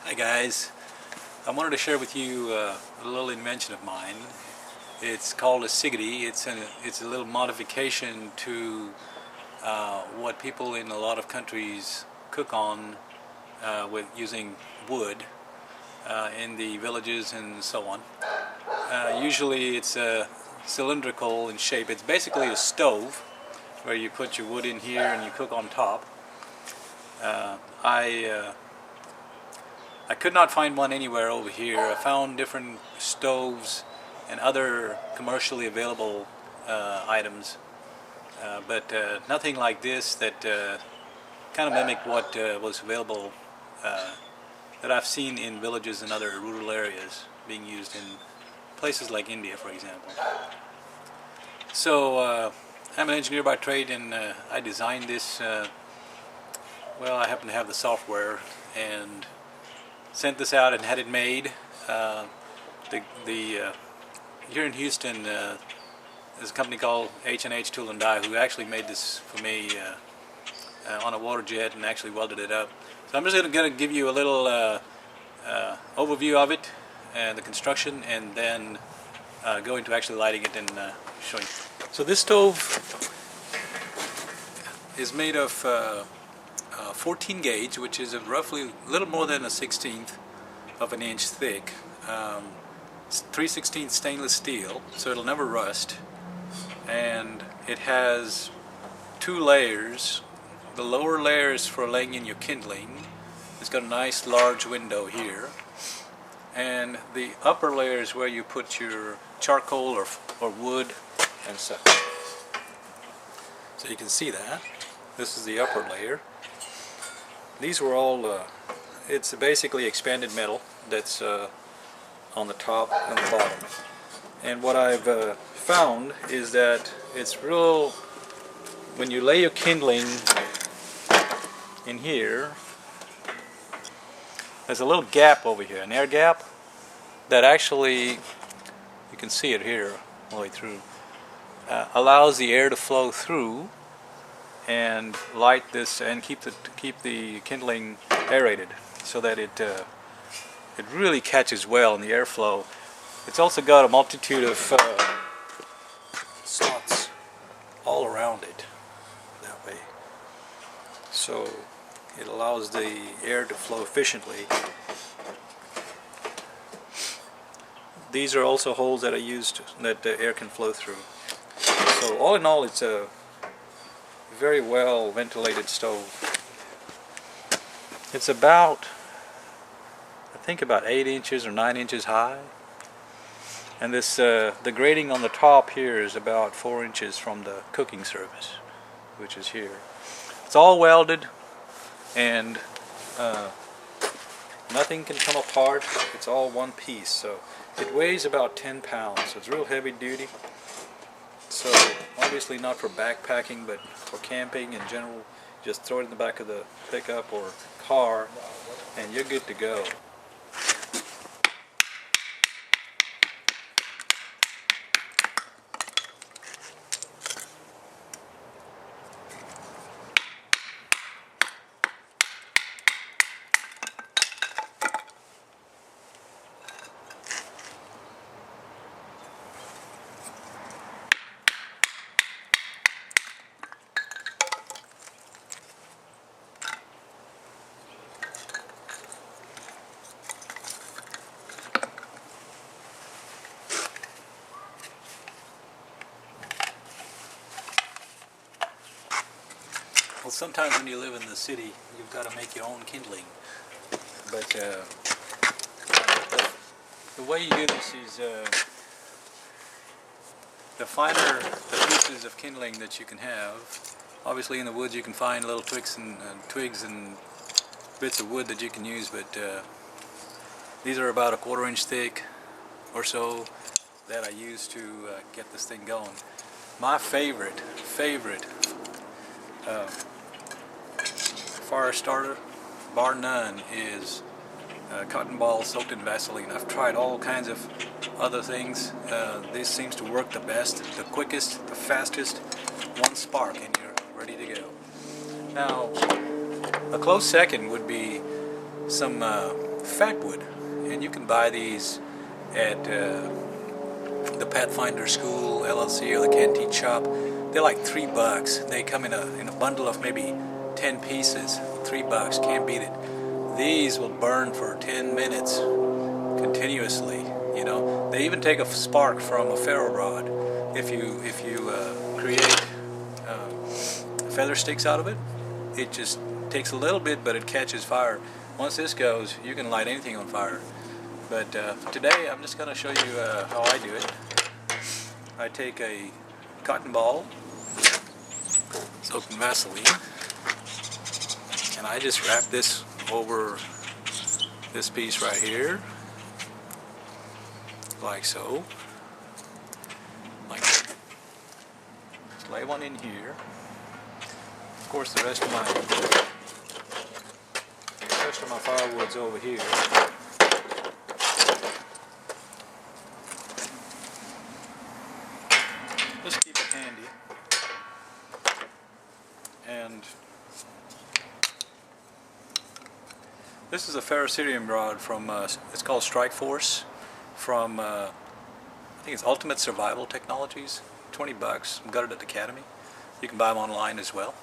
Hi guys, I wanted to share with you a little invention of mine. It's called a Sigdi. It's a little modification to what people in a lot of countries cook on with using wood in the villages and so on. Usually it's cylindrical in shape. It's basically a stove where you put your wood in here and you cook on top. I could not find one anywhere over here. I found different stoves and other commercially available items, but nothing like this that kind of mimicked what was available that I've seen in villages and other rural areas being used in places like India, for example. So I'm an engineer by trade, and I designed this. Well, I happen to have the software and sent this out and had it made. Here in Houston, there's a company called H&H Tool and Die who actually made this for me on a water jet and actually welded it up. So I'm just going to give you a little overview of it and the construction, and then go into actually lighting it and showing. So this stove is made of 14 gauge, which is roughly a little more than a 1/16 of an inch thick. It's 3/16 stainless steel, so it'll never rust, and it has two layers. The lower layer is for laying in your kindling. It's got a nice large window here, and the upper layer is where you put your charcoal or wood and such. So you can see that. This is the upper layer. These were all, it's basically expanded metal that's on the top and the bottom. And what I've found is that it's real, when you lay your kindling in here, there's a little gap over here, an air gap, that actually, you can see it here all the way through, allows the air to flow through and light this and keep the kindling aerated, so that it really catches well in the airflow. It's also got a multitude of slots all around it that way, so it allows the air to flow efficiently. These are also holes that are used that the air can flow through. So all in all, it's a very well ventilated stove. It's about, I think, about 8 inches or 9 inches high, and this the grating on the top here is about 4 inches from the cooking surface, which is here. It's all welded, and nothing can come apart. It's all one piece, so it weighs about 10 pounds, so it's real heavy duty. So obviously not for backpacking, but for camping in general. Just throw it in the back of the pickup or car and you're good to go. Well, sometimes when you live in the city, you've got to make your own kindling. But the way you do this is the finer the pieces of kindling that you can have. Obviously, in the woods you can find little twigs and bits of wood that you can use, but these are about a 1/4 inch thick or so that I use to get this thing going. My favorite fire starter, bar none, is cotton ball soaked in Vaseline. I've tried all kinds of other things. This seems to work the best, the quickest, the fastest. One spark and you're ready to go. Now, a close second would be some fat wood, and you can buy these at the Pathfinder School LLC or the Canteen Shop. They're like $3. They come in a bundle of maybe 10 pieces. $3, can't beat it. These will burn for 10 minutes continuously. You know, they even take a spark from a ferro rod. If you create feather sticks out of it, it just takes a little bit, but it catches fire. Once this goes, you can light anything on fire. But today I'm just going to show you how I do it. I take a cotton ball soaked in Vaseline, and I just wrap this over this piece right here, like so. Like that. Just lay one in here. Of course, the rest of my firewood's over here. Just keep it handy. And this is a ferrocerium rod from it's called Strike Force from I think it's Ultimate Survival Technologies. $20. Got it at the Academy. You can buy them online as well.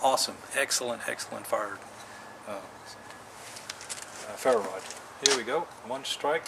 Awesome, excellent fire ferro rod. Here we go. One strike,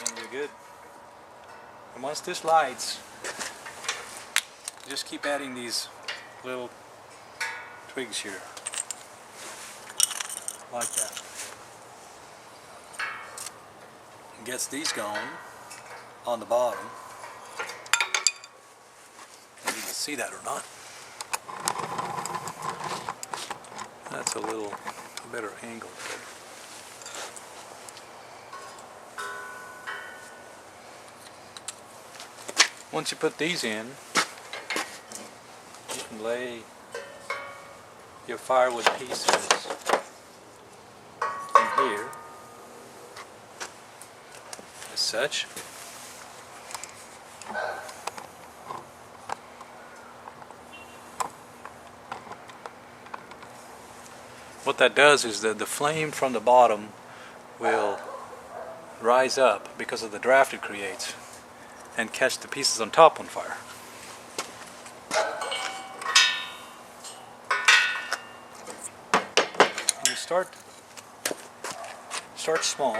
and you're good. And once this lights, just keep adding these little twigs here, like that. And gets these going on the bottom. If you can see that or not. That's a little better angle. Once you put these in, you can lay your firewood pieces in here, as such. What that does is that the flame from the bottom will rise up because of the draft it creates and catch the pieces on top on fire. And you start small,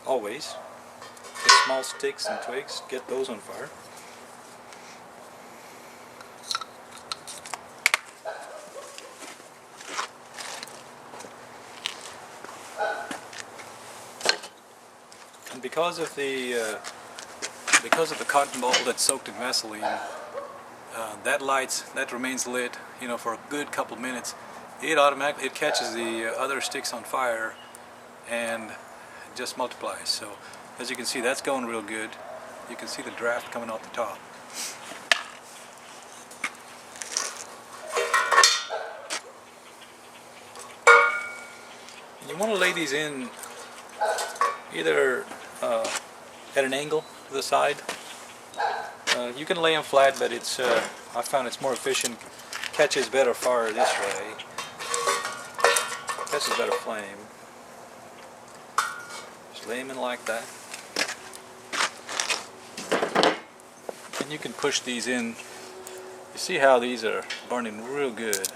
always. Get small sticks and twigs, get those on fire. And because of the cotton ball that's soaked in Vaseline, that remains lit, you know, for a good couple of minutes. It catches the other sticks on fire and just multiplies. So as you can see, that's going real good. You can see the draft coming out the top. You want to lay these in either at an angle to the side. You can lay them flat, but it's I found it's more efficient. Catches better fire this way. Catches better flame. Just lay them in like that. And you can push these in. You see how these are burning real good.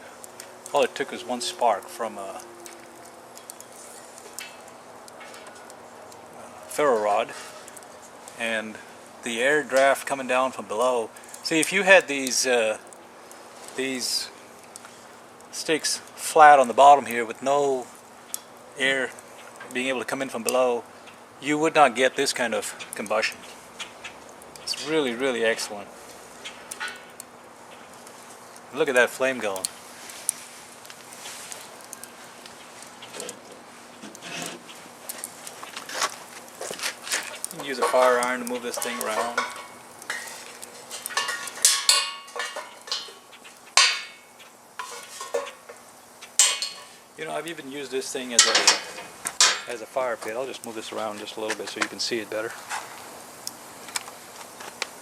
All it took was one spark from a ferro rod, and the air draft coming down from below. See, if you had these sticks flat on the bottom here with no air being able to come in from below, you would not get this kind of combustion. It's really, really excellent. Look at that flame going. You can use a fire iron to move this thing around. You know, I've even used this thing as a fire pit. I'll just move this around just a little bit so you can see it better.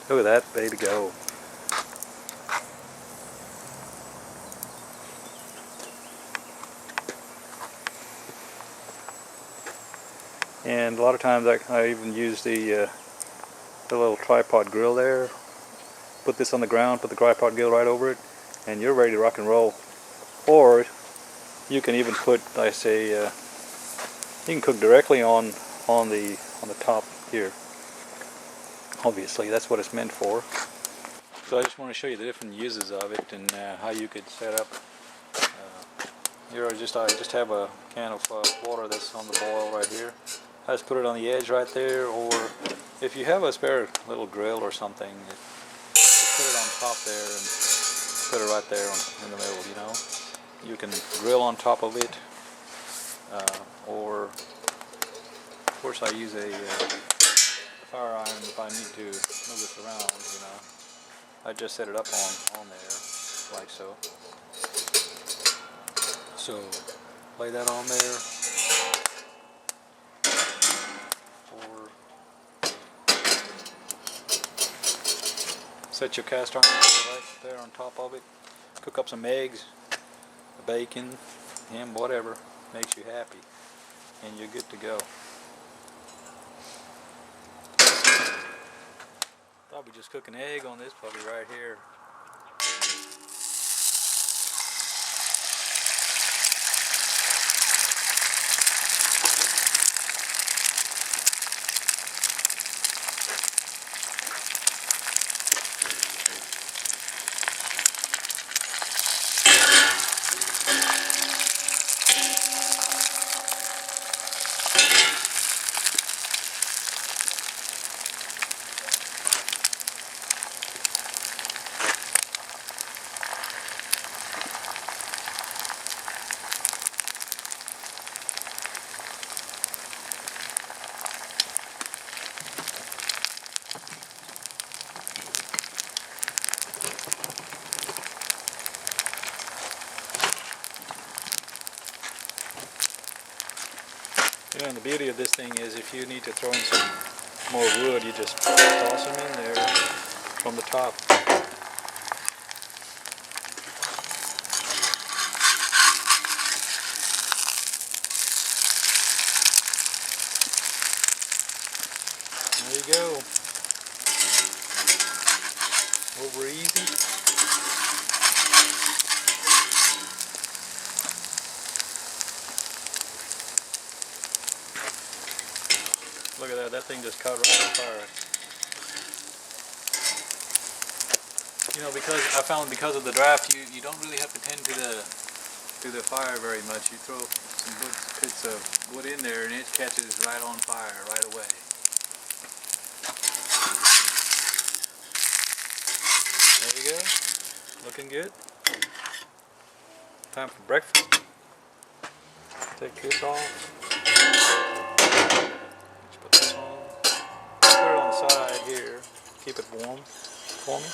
Look at that baby go. And a lot of times I even use the little tripod grill there. Put this on the ground, put the tripod grill right over it, and you're ready to rock and roll. Or you can even put, I say, you can cook directly on the top here. Obviously, that's what it's meant for. So I just want to show you the different uses of it and how you could set up. Here I just have a can of water that's on the boil right here. I just put it on the edge right there, or if you have a spare little grill or something, just put it on top there and put it right there in the middle, you know. You can grill on top of it, or of course I use a fire iron if I need to move this around, you know. I just set it up on there, like so. So, lay that on there, or set your cast iron right there on top of it. Cook up some eggs, bacon, ham, whatever makes you happy, and you're good to go. Probably just cook an egg on this puppy right here. You know, and the beauty of this thing is if you need to throw in some more wood, you just toss them in there from the top. There you go. Over easy. Look at that, that thing just caught right on fire. You know, because I found because of the draft, you don't really have to tend to the fire very much. You throw some bits of wood in there and it catches right on fire right away. There you go. Looking good. Time for breakfast. Take this off. Put this on. Put it on the side here. Keep it warm for me.